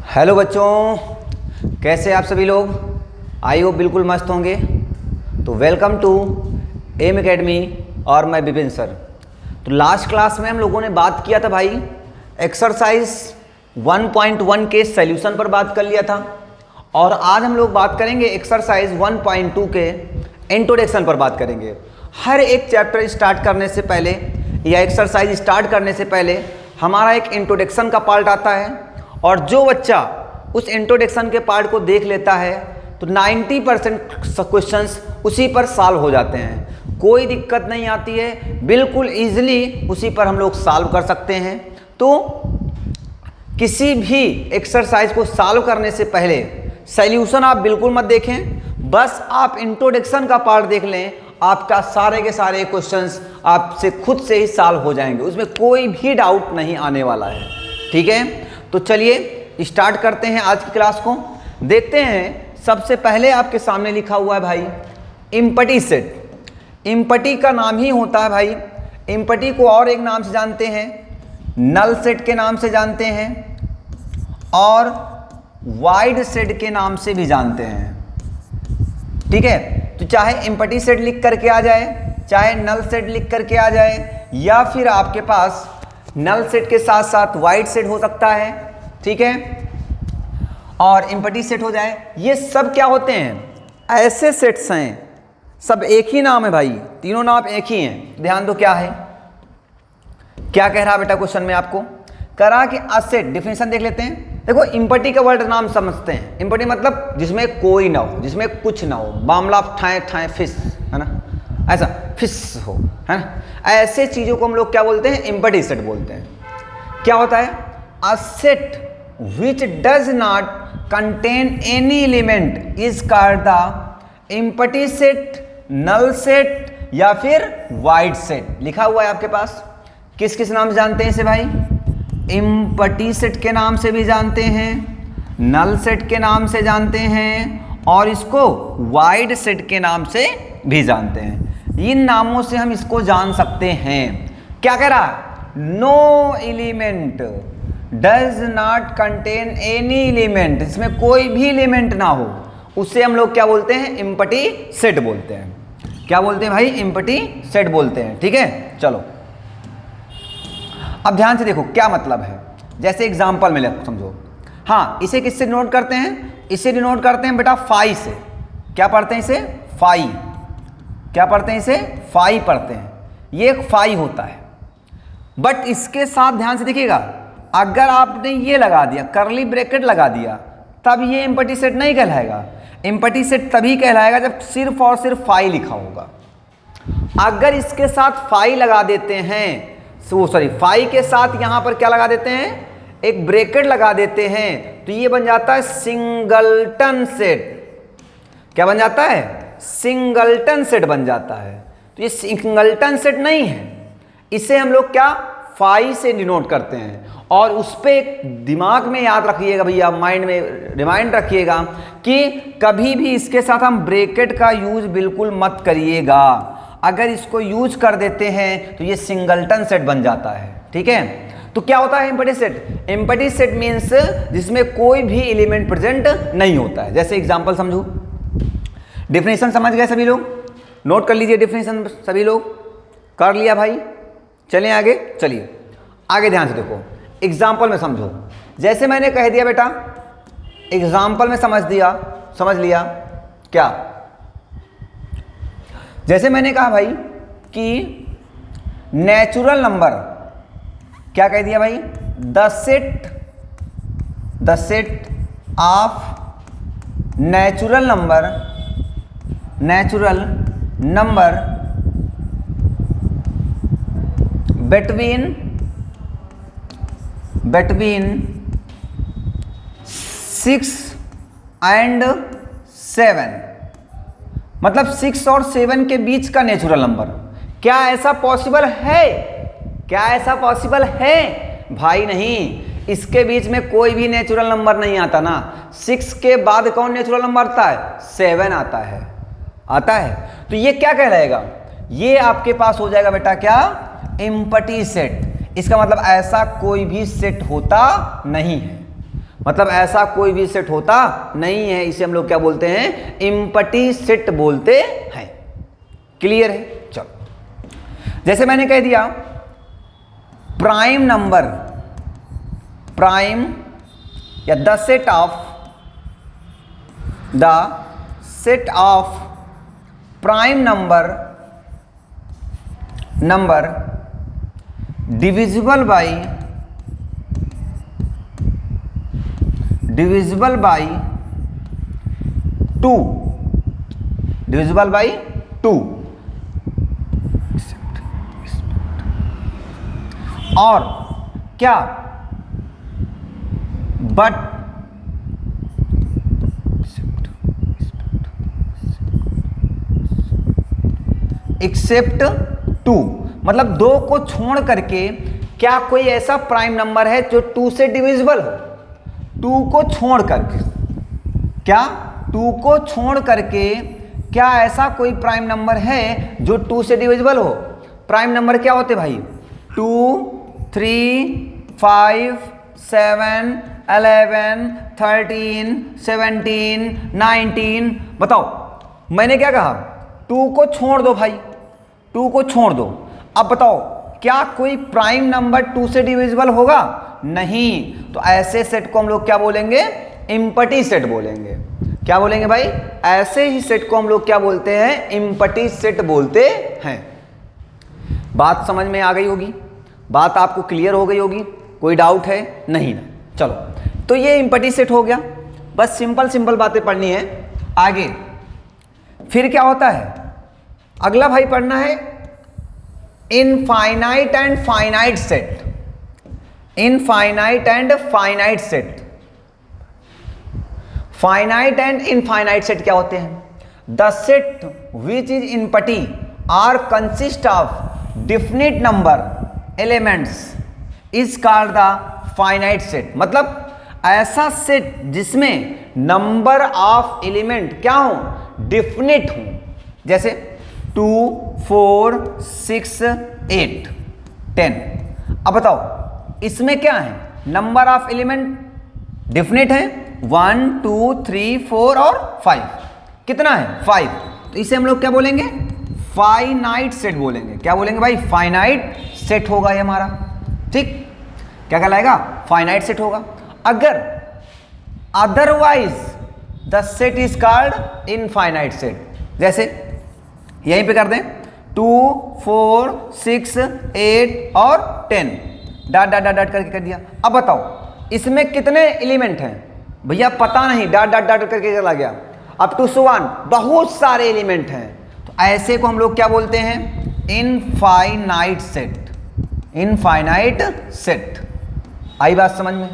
Hello बच्चों, कैसे आप सभी लोग? आई होप बिल्कुल मस्त होंगे। तो वेलकम टू एम एकेडमी और मैं विपिन सर। तो लास्ट क्लास में हम लोगों ने बात किया था भाई, एक्सरसाइज 1.1 के सॉल्यूशन पर बात कर लिया था। और आज हम लोग बात करेंगे एक्सरसाइज 1.2 के इंट्रोडक्शन पर बात करेंगे। हर एक चैप्टर स्टार्ट करने से पहले या एक्सरसाइज स्टार्ट करने से पहले हमारा एक इंट्रोडक्शन का पार्ट आता है, और जो बच्चा उस इंट्रोडक्शन के पार्ट को देख लेता है तो 90% क्वेश्चंस उसी पर सॉल्व हो जाते हैं। कोई दिक्कत नहीं आती है, बिल्कुल इजीली उसी पर हम लोग सॉल्व कर सकते हैं। तो किसी भी एक्सरसाइज को सॉल्व करने से पहले सॉल्यूशन आप बिल्कुल मत देखें, बस आप इंट्रोडक्शन का पार्ट देख लें, आपका सारे के सारे क्वेश्चंस आपसे खुद से ही सॉल्व हो जाएंगे, उसमें कोई भी डाउट नहीं आने वाला है। ठीक है, तो चलिए स्टार्ट करते हैं आज की क्लास को। देखते हैं, सबसे पहले आपके सामने लिखा हुआ है भाई एम्पटी सेट। एम्पटी का नाम ही होता है भाई, एम्पटी को और एक नाम से जानते हैं, नल सेट के नाम से जानते हैं, और वाइड सेट के नाम से भी जानते हैं। ठीक है, तो चाहे एम्पटी सेट लिख करके आ जाए, चाहे नल सेट लिख करके आ जाए, या फिर आपके पास नल सेट के साथ साथ वाइड सेट हो सकता है। ठीक है, और एम्पटी सेट हो जाए। ये सब क्या होते हैं? ऐसे सेट्स हैं, सब एक ही नाम है भाई, तीनों नाम एक ही हैं। ध्यान दो, क्या है, क्या कह रहा बेटा क्वेश्चन में आपको? कह रहा कि अ सेट, डिफिनेशन देख लेते हैं। देखो, एम्पटी का वर्ड नाम समझते हैं। एम्पटी मतलब जिसमें कोई ना हो, जिसमें कुछ ना हो, मामला ठाए ठाए फिस, है ना, ऐसा फिस हो, है ना, ऐसे चीजों को हम लोग क्या बोलते हैं? एम्पटी सेट बोलते हैं। क्या होता है? A set which does not contain any element is called the empty set, null set या फिर वाइड सेट। लिखा हुआ है आपके पास। किस किस नाम से जानते हैं इसे भाई? empty सेट के नाम से भी जानते हैं, नल सेट के नाम से जानते हैं, और इसको वाइड सेट के नाम से भी जानते हैं। इन नामों से हम इसको जान सकते हैं। क्या कह रहा? No element does not contain any element, इसमें कोई भी एलिमेंट ना हो, उससे हम लोग क्या बोलते हैं? एम्पटी सेट बोलते हैं। क्या बोलते हैं भाई? एम्पटी सेट बोलते हैं। ठीक है, चलो अब ध्यान से देखो क्या मतलब है। जैसे एग्जांपल में समझो। हाँ, इसे किससे डिनोट करते हैं? इसे डिनोट करते हैं बेटा फाई से। क्या पढ़ते हैं इसे? फाई। क्या पढ़ते हैं इसे? फाई पढ़ते हैं। ये एक फाई होता है, बट इसके साथ ध्यान से देखिएगा, अगर आपने ये लगा दिया, करली ब्रैकेट लगा दिया, तब ये एम्पटी सेट नहीं कहलाएगा। एम्पटी सेट तभी कहलाएगा जब सिर्फ और सिर्फ फाई लिखा होगा। अगर इसके साथ फाई लगा देते हैं, फाई के साथ यहां पर क्या लगा देते हैं? एक ब्रैकेट लगा देते हैं, तो ये बन जाता है सिंगलटन सेट। क्या बन जाता है? सिंगलटन सेट बन जाता है। तो ये सिंगलटन सेट नहीं है, इसे हम लोग क्या फाई से डिनोट करते हैं। और उस पर एक दिमाग में याद रखिएगा भैया, माइंड में रिमाइंड रखिएगा कि कभी भी इसके साथ हम ब्रैकेट का यूज बिल्कुल मत करिएगा। अगर इसको यूज कर देते हैं तो ये सिंगलटन सेट बन जाता है। ठीक है, तो क्या होता है empty set? Empty set means जिसमें कोई भी एलिमेंट प्रेजेंट नहीं होता है। जैसे एग्जांपल समझो, डिफिनेशन समझ गए सभी लोग? नोट कर लीजिए डिफिनेशन, सभी लोग कर लिया भाई? चलें आगे, चलिए आगे ध्यान से देखो, एग्जाम्पल में समझो। जैसे मैंने कह दिया बेटा, एग्जाम्पल में समझ लिया क्या? जैसे मैंने कहा भाई कि नेचुरल नंबर, क्या कह दिया भाई? The set of natural number between 6 and 7, मतलब 6 और 7 के बीच का नेचुरल नंबर। क्या ऐसा पॉसिबल है? क्या ऐसा पॉसिबल है? भाई नहीं, इसके बीच में कोई भी नेचुरल नंबर नहीं आता ना। 6 के बाद कौन नेचुरल नंबर आता है? 7 आता है। तो ये क्या कहलाएगा? ये आपके पास हो जाएगा बेटा क्या? Empty set. इसका मतलब ऐसा कोई भी सेट होता नहीं है। मतलब ऐसा कोई भी सेट होता नहीं है, इसे हम लोग क्या बोलते हैं, एम्प्टी सेट बोलते हैं। क्लियर है? चलो, जैसे मैंने कह दिया प्राइम नंबर, प्राइम या the set of prime number divisible by 2 और क्या, बट एक्सेप्ट 2, मतलब 2 को छोड़ करके क्या कोई ऐसा प्राइम नंबर है जो 2 से डिविजिबल हो? 2 को छोड़ करके, क्या 2 को छोड़ करके क्या ऐसा कोई प्राइम नंबर है जो 2 से डिविजिबल हो? प्राइम नंबर क्या होते भाई? 2, 3, 5, 7, 11, 13, 17, 19। बताओ, मैंने क्या कहा? 2 को छोड़ दो भाई, 2 को छोड़ दो। अब बताओ, क्या कोई प्राइम नंबर 2 से डिविजिबल होगा? नहीं। तो ऐसे सेट को हम लोग क्या बोलेंगे? एम्प्टी सेट बोलेंगे। क्या बोलेंगे भाई? ऐसे ही सेट को हम लोग क्या बोलते हैं? एम्प्टी सेट बोलते हैं। बात समझ में आ गई होगी, बात आपको क्लियर हो गई होगी, कोई डाउट है? नहीं ना? चलो, तो ये एम्प्टी सेट हो गया। बस सिंपल सिंपल बातें पढ़नी है। आगे फिर क्या होता है? अगला भाई पढ़ना है infinite and finite set. Infinite and finite set. Finite and infinite set क्या होते हैं? The set which is empty or consist of definite number elements is called the finite set. मतलब ऐसा सेट जिसमें नंबर ऑफ एलिमेंट क्या हो? Definite हो। जैसे 2, 4, 6, 8, 10। अब बताओ, इसमें क्या है? नंबर ऑफ एलिमेंट डिफिनिट है, 1, 2, 3, 4 और 5। कितना है? 5। तो इसे हम लोग क्या बोलेंगे? फाइनाइट सेट बोलेंगे। क्या बोलेंगे भाई? फाइनाइट सेट होगा ये हमारा। ठीक, क्या कहलाएगा? फाइनाइट सेट होगा। अगर otherwise the set is called infinite set. जैसे यहीं पे कर दें 2, 4, 6, 8 और 10, डॉट डॉट डॉट करके कर दिया। अब बताओ, इसमें कितने एलिमेंट हैं? भैया पता नहीं, डॉट डॉट डॉट करके चला गया। अप टू 1 बहुत सारे एलिमेंट हैं। तो ऐसे को हम लोग क्या बोलते हैं? Infinite set. Infinite set. आई बात समझ में?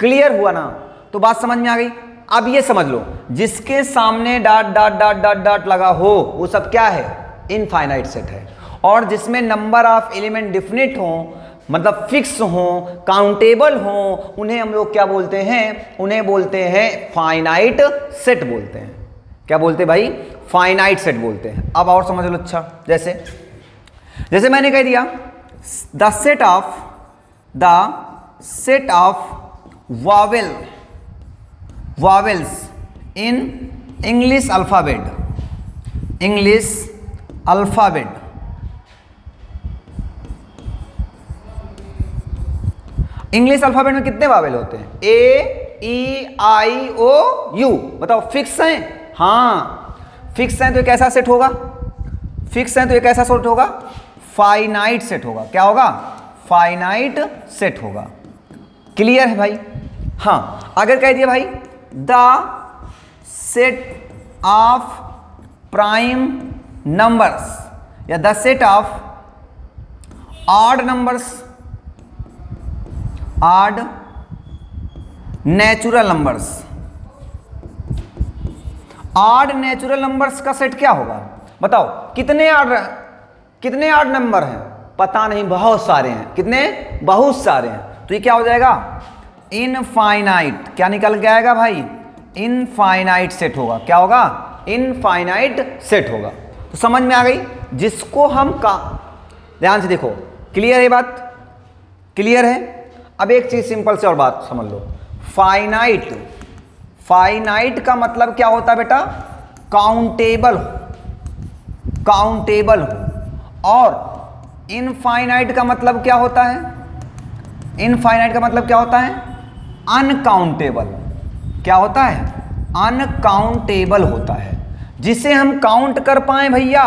क्लियर हुआ ना? तो बात समझ में आ गई। अब ये समझ लो, जिसके सामने dot dot dot dot dot लगा हो वो सब क्या है? इनफाइनाइट सेट है। और जिसमें नंबर ऑफ एलिमेंट डिफिनिट हो, मतलब फिक्स हो, काउंटेबल हो, उन्हें हम लोग क्या बोलते हैं? उन्हें बोलते हैं फाइनाइट सेट बोलते हैं। क्या बोलते हैं भाई? फाइनाइट सेट बोलते हैं। अब और समझ लो। अच्छा, जैसे मैंने कह दिया the set of vowels in English alphabet। English alphabet. English alphabet में कितने वावेल होते हैं? ए, ई, आई, ओ, यू। बताओ, फिक्स हैं? हाँ, फिक्स हैं तो एक ऐसा सेट होगा। फिक्स हैं तो एक ऐसा सेट होगा, फाइनाइट सेट होगा। क्या होगा? फाइनाइट सेट होगा। क्लियर है भाई? हाँ, अगर कह दिया भाई the set of prime numbers या the set of odd numbers, odd natural numbers. Odd natural numbers का सेट क्या होगा? बताओ, कितने ऑड नंबर हैं? पता नहीं, बहुत सारे हैं। कितने? बहुत सारे हैं। तो ये क्या हो जाएगा? इनफाइनाइट। क्या निकल के आएगा भाई? इनफाइनाइट सेट होगा। क्या होगा? इनफाइनाइट सेट होगा। तो समझ में आ गई? जिसको हम का, ध्यान से देखो, क्लियर है बात? क्लियर है? अब एक चीज सिंपल से और बात समझ लो। फाइनाइट, फाइनाइट का मतलब क्या होता है बेटा? काउंटेबल, काउंटेबल हो। और इनफाइनाइट का मतलब क्या होता है? इनफाइनाइट का मतलब क्या होता है? अनकाउंटेबल। क्या होता है? अनकाउंटेबल होता है। जिसे हम काउंट कर पाए भैया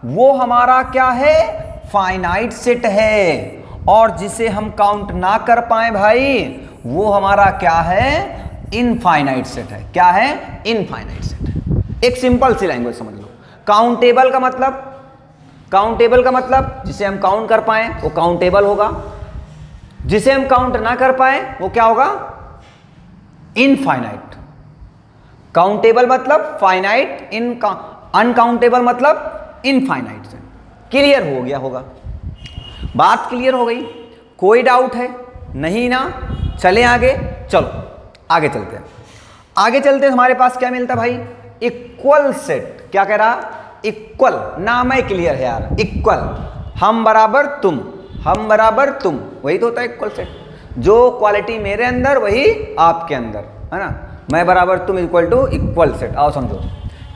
वो हमारा क्या है? फाइनाइट सेट है। और जिसे हम काउंट ना कर पाए भाई वो हमारा क्या है? इनफाइनाइट सेट है। क्या है? Infinite set. एक सिंपल सी लैंग्वेज समझ लो। काउंटेबल का मतलब, काउंटेबल का मतलब जिसे हम काउंट कर पाए वो काउंटेबल होगा, जिसे हम काउंट ना कर पाए वो क्या होगा? इनफाइनाइट। काउंटेबल मतलब फाइनाइट, अनकाउंटेबल मतलब इनफाइनाइट से। क्लियर हो गया होगा? बात क्लियर हो गई? कोई डाउट है? नहीं ना? चलें आगे। चलो आगे चलते हैं। आगे चलते हैं, हमारे पास क्या मिलता भाई? Equal set. क्या कह रहा? इक्वल। नाम है क्लियर है यार। इक्वल, हम बराबर तुम, हम बराबर तुम, वही तो होता है इक्वल सेट। जो क्वालिटी मेरे अंदर वही आपके अंदर, है ना? मैं बराबर तुम इक्वल टू इक्वल सेट। आओ समझो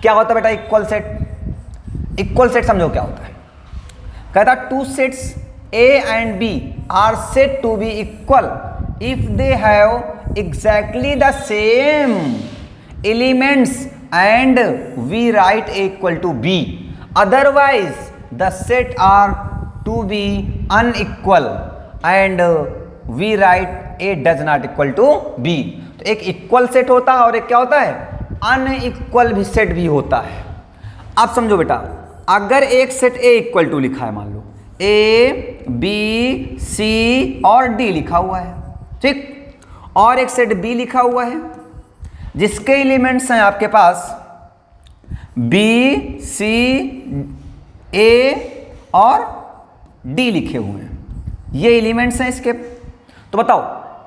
क्या होता है बेटा इक्वल सेट। इक्वल सेट समझो क्या होता है। कहता two sets A and B are said to be equal if they have exactly the same elements and we write A equal to B. Otherwise the set are to be unequal and we write A does not equal to B. तो एक equal set होता है और एक क्या होता है? Unequal भी सेट भी होता है। आप समझो बेटा, अगर एक सेट A इक्वल टू लिखा है, मान लो A B C और D लिखा हुआ है, ठीक, और एक सेट B लिखा हुआ है जिसके एलिमेंट्स हैं आपके पास B C A और D लिखे हुए हैं, ये एलिमेंट्स हैं इसके। तो बताओ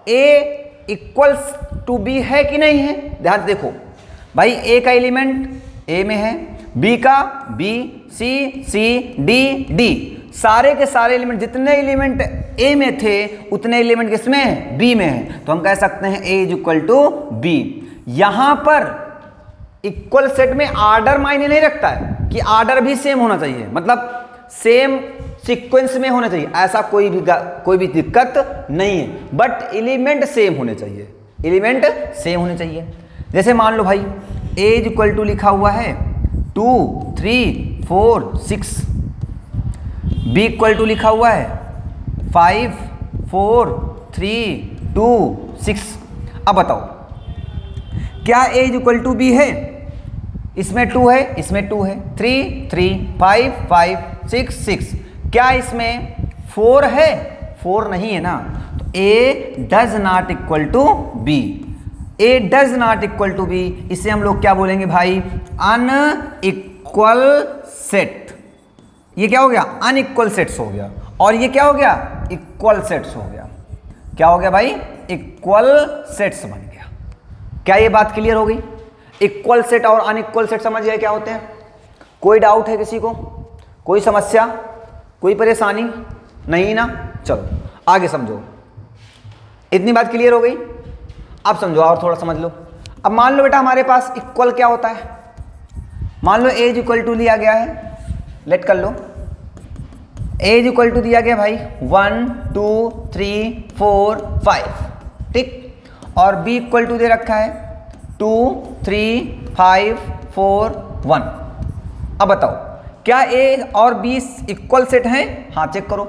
A इक्वल्स टू B है कि नहीं है? ध्यान से देखो भाई, A का एलिमेंट A में है, B का B, C C D D, सारे के सारे एलिमेंट, जितने एलिमेंट A में थे उतने एलिमेंट किसमें है? B में है। तो हम कह सकते हैं A is equal to B। यहां पर इक्वल सेट में आर्डर मायने नहीं रखता है कि आर्डर भी सेम होना चाहिए, मतलब सेम सीक्वेंस में होना चाहिए, ऐसा कोई भी दिक्कत नहीं है, बट एलिमेंट सेम होने चाहिए, एलिमेंट सेम होने चाहिए। जैसे मान लो भाई A इज इक्वल टू लिखा हुआ है 2 3 4 6, B इक्वल टू लिखा हुआ है 5 4 3 2 6। अब बताओ क्या A is equal to B है? इसमें 2 है, इसमें 2 है, 3 3 5 5 6 6। क्या इसमें 4 है? 4 नहीं है ना, तो A does not equal to B। A does not equal to B, इसे हम लोग क्या बोलेंगे भाई? Unequal set. ये क्या हो गया? अनइक्वल सेट्स हो गया। और ये क्या हो गया? इक्वल सेट्स हो गया। क्या हो गया भाई? इक्वल सेट्स बन गया। क्या ये बात क्लियर हो गई? इक्वल सेट और अनइक्वल सेट समझ गए क्या होते हैं? कोई डाउट है किसी को? कोई समस्या, कोई परेशानी नहीं ना? चलो आगे समझो। इतनी बात क्लियर हो गई? अब समझो और थोड़ा समझ लो। अब मान लो बेटा हमारे पास इक्वल क्या होता है? मान लो A इक्वल टू लिया गया है, लेट कर लो A इक्वल टू दिया गया भाई 1 2 3 4 5, ठीक, और B इक्वल टू दे रखा है 2 3 5 4 1। अब बताओ क्या A और B इक्वल सेट हैं? हाँ चेक करो,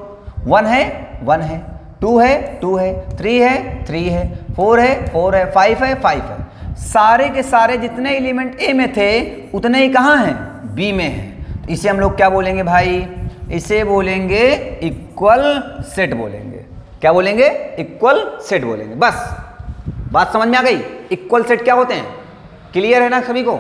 1 है 1 है, 2 है 2 है, 3 है 3 है, 4 है 4 है, 5 है 5 है। सारे के सारे जितने एलिमेंट A में थे उतने ही कहाँ हैं? B में हैं। इसे हम लोग क्या बोलेंगे भाई? इसे बोलेंगे इक्वल सेट बोलेंगे। क्या बोलेंगे? इक्वल सेट बोलेंगे। बस बात समझ में आ गई? इक्वल सेट क्या होते हैं? क्लियर है ना सभी को?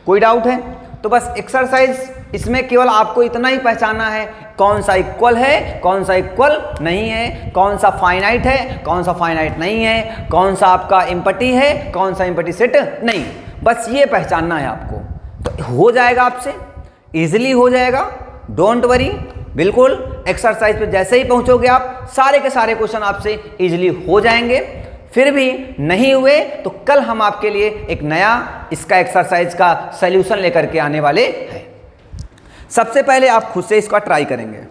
कोई डाउट है? तो बस एक्सरसाइज इसमें केवल आपको इतना ही पहचानना है, कौन सा इक्वल है, कौन सा इक्वल नहीं है, कौन सा फाइनाइट है, कौन सा फाइनाइट नहीं है, कौन सा आपका इम्पटी है, कौन सा इम्पटी सेट नहीं। बस ये पहचानना है आपको, तो हो जाएगा आपसे, इजीली हो जाएगा। डोंट वरी, बिल्कुल एक्सरसाइज पे जैसे ही पहुंचोगे आप सारे के सारे क्वेश्चन आपसे इजीली हो जाएंगे। फिर भी नहीं हुए तो कल हम आपके लिए एक नया इसका एक्सरसाइज का सॉल्यूशन लेकर के आने वाले हैं। सबसे पहले आप खुद से इसका ट्राई करेंगे।